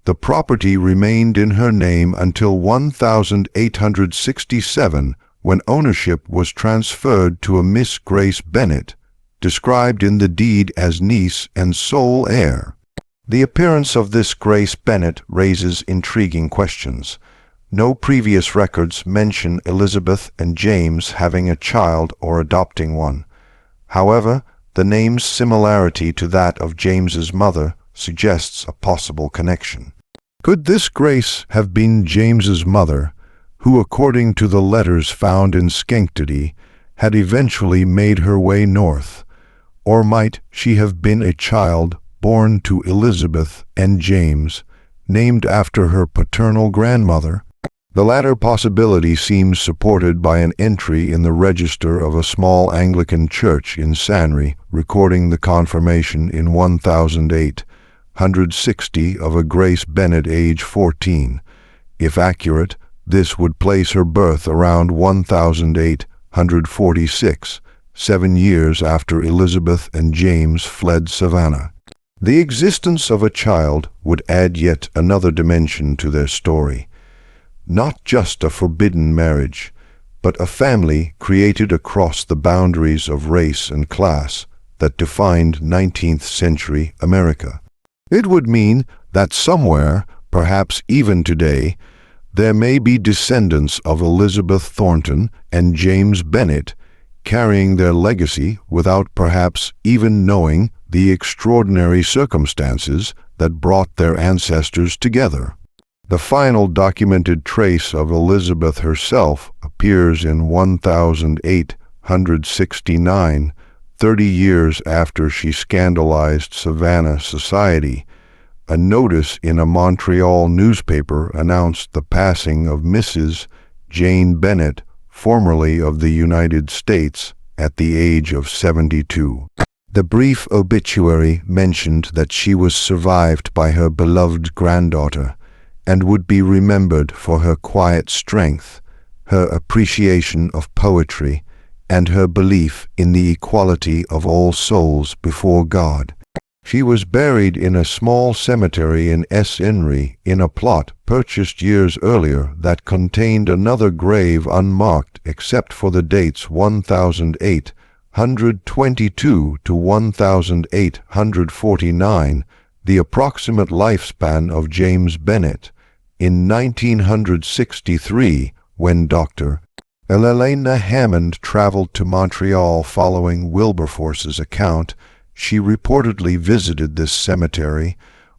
The property remained in her name until 1867, when ownership was transferred to a Miss Grace Bennett, described in the deed as niece and sole heir. The appearance of this Grace Bennett raises intriguing questions. No previous records mention Elizabeth and James having a child or adopting one. However, the name's similarity to that of James's mother suggests a possible connection. Could this Grace have been James's mother, who, according to the letters found in Schenectady, had eventually made her way north? Or might she have been a child born to Elizabeth and James, named after her paternal grandmother? The latter possibility seems supported by an entry in the register of a small Anglican church in Sanry, recording the confirmation in 1860 of a Grace Bennett, age 14. If accurate, this would place her birth around 1846, 7 years after Elizabeth and James fled Savannah. The existence of a child would add yet another dimension to their story. Not just a forbidden marriage, but a family created across the boundaries of race and class that defined 19th century America. It would mean that somewhere, perhaps even today, there may be descendants of Elizabeth Thornton and James Bennett carrying their legacy without perhaps even knowing the extraordinary circumstances that brought their ancestors together. The final documented trace of Elizabeth herself appears in 1869, 30 years after she scandalized Savannah society. A notice in a Montreal newspaper announced the passing of Mrs. Jane Bennett, formerly of the United States, at the age of 72. The brief obituary mentioned that she was survived by her beloved granddaughter and would be remembered for her quiet strength, her appreciation of poetry, and her belief in the equality of all souls before God. She was buried in a small cemetery in S. Inri in a plot purchased years earlier that contained another grave unmarked except for the dates 1822 to 1849, the approximate lifespan of James Bennet. In 1963, when Dr. Elena Hammond traveled to Montreal following Wilberforce's account, she reportedly visited this cemetery.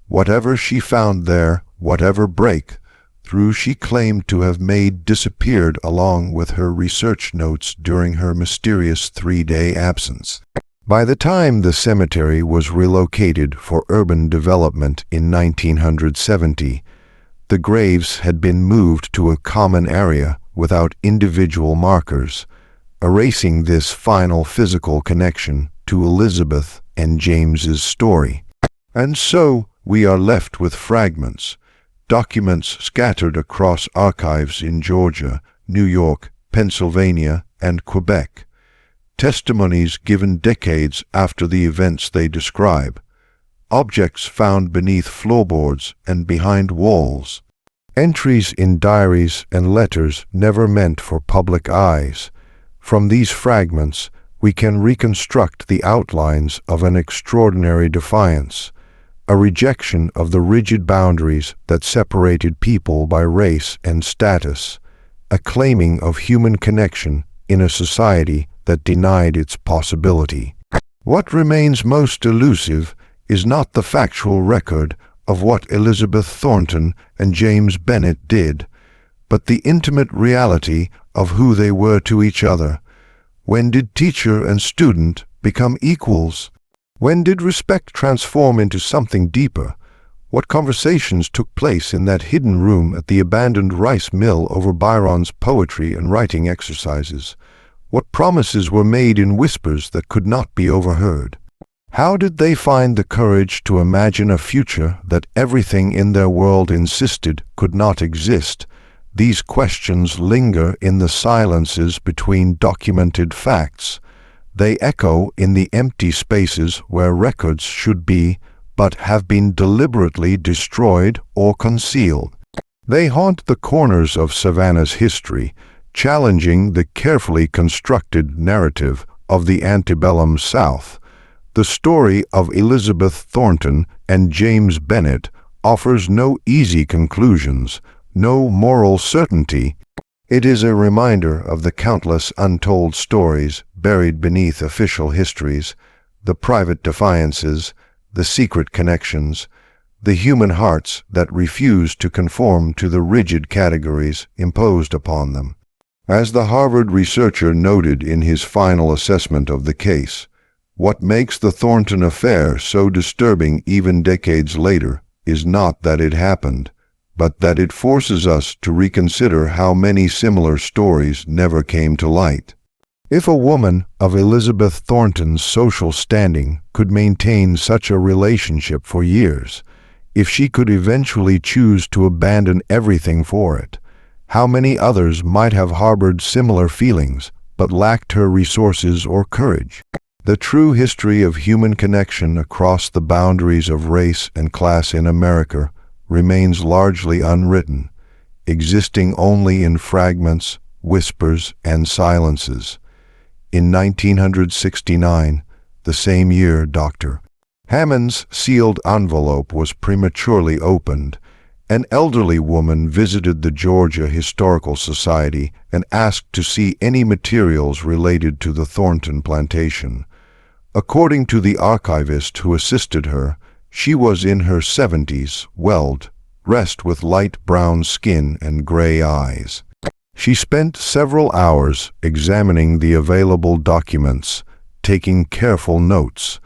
Whatever she found there, whatever breakthrough she claimed to have made disappeared along with her research notes during her mysterious 3-day absence. By the time the cemetery was relocated for urban development in 1970, the graves had been moved to a common area without individual markers, erasing this final physical connection to Elizabeth and James's story. And so we are left with fragments, documents scattered across archives in Georgia, New York, Pennsylvania, and Quebec, testimonies given decades after the events they describe, objects found beneath floorboards and behind walls, entries in diaries and letters never meant for public eyes. From these fragments, we can reconstruct the outlines of an extraordinary defiance, a rejection of the rigid boundaries that separated people by race and status, a claiming of human connection in a society that denied its possibility. What remains most elusive is not the factual record of what Elizabeth Thornton and James Bennet did, but the intimate reality of who they were to each other. When did teacher and student become equals? When did respect transform into something deeper? What conversations took place in that hidden room at the abandoned rice mill over Byron's poetry and writing exercises? What promises were made in whispers that could not be overheard? How did they find the courage to imagine a future that everything in their world insisted could not exist? These questions linger in the silences between documented facts. They echo in the empty spaces where records should be, but have been deliberately destroyed or concealed. They haunt the corners of Savannah's history, challenging the carefully constructed narrative of the antebellum South. The story of Elizabeth Thornton and James Bennet offers no easy conclusions, no moral certainty. It is a reminder of the countless untold stories buried beneath official histories, the private defiances, the secret connections, the human hearts that refuse to conform to the rigid categories imposed upon them. As the Harvard researcher noted in his final assessment of the case, what makes the Thornton affair so disturbing even decades later is not that it happened, but that it forces us to reconsider how many similar stories never came to light. If a woman of Elizabeth Thornton's social standing could maintain such a relationship for years, if she could eventually choose to abandon everything for it, how many others might have harbored similar feelings but lacked her resources or courage? The true history of human connection across the boundaries of race and class in America remains largely unwritten, existing only in fragments, whispers, and silences. In 1969, the same year Dr. Hammond's sealed envelope was prematurely opened, an elderly woman visited the Georgia Historical Society and asked to see any materials related to the Thornton plantation. According to the archivist who assisted her, she was in her 70s, dressed with light brown skin and gray eyes. She spent several hours examining the available documents, taking careful notes.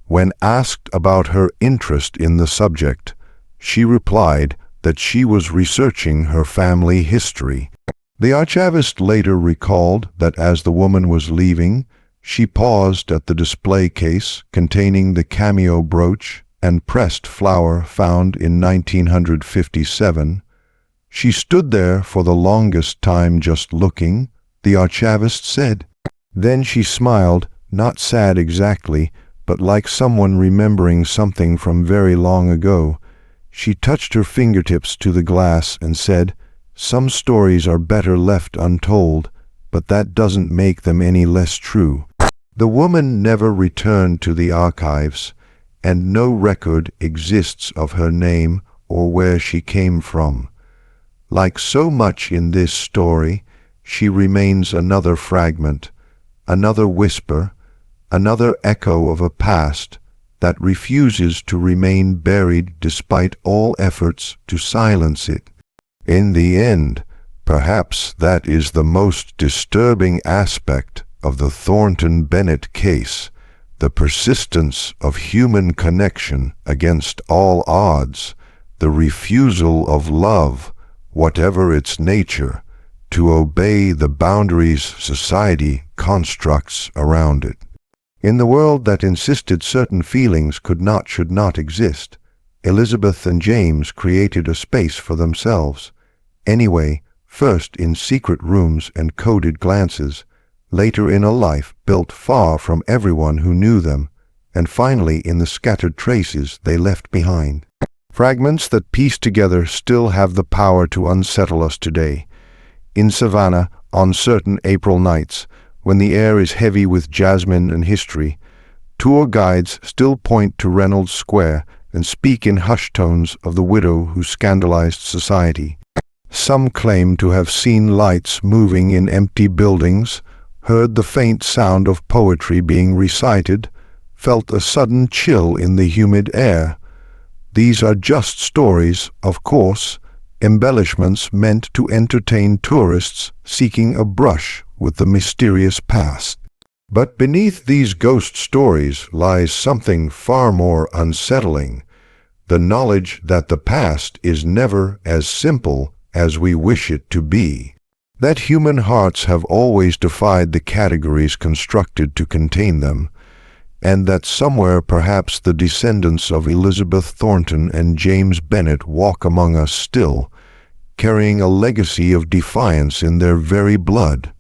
When asked about her interest in the subject, she replied that she was researching her family history. The archivist later recalled that as the woman was leaving, she paused at the display case containing the cameo brooch and pressed flower found in 1957. She stood there for the longest time just looking, the archivist said. Then she smiled, not sad exactly, but like someone remembering something from very long ago. She touched her fingertips to the glass and said, "Some stories are better left untold, but that doesn't make them any less true." The woman never returned to the archives, and no record exists of her name or where she came from. Like so much in this story, she remains another fragment, another whisper, another echo of a past that refuses to remain buried despite all efforts to silence it. In the end, perhaps that is the most disturbing aspect of the Thornton Bennett case, the persistence of human connection against all odds, the refusal of love, whatever its nature, to obey the boundaries society constructs around it. In the world that insisted certain feelings should not exist, Elizabeth and James created a space for themselves. Anyway, first in secret rooms and coded glances, later in a life built far from everyone who knew them, and finally in the scattered traces they left behind. Fragments that piece together still have the power to unsettle us today. In Savannah, on certain April nights, when the air is heavy with jasmine and history, tour guides still point to Reynolds Square and speak in hushed tones of the widow who scandalized society. Some claim to have seen lights moving in empty buildings, heard the faint sound of poetry being recited, felt a sudden chill in the humid air. These are just stories, of course, embellishments meant to entertain tourists seeking a brush with the mysterious past. But beneath these ghost stories lies something far more unsettling, the knowledge that the past is never as simple as we wish it to be, that human hearts have always defied the categories constructed to contain them, and that somewhere perhaps the descendants of Elizabeth Thornton and James Bennett walk among us still, carrying a legacy of defiance in their very blood.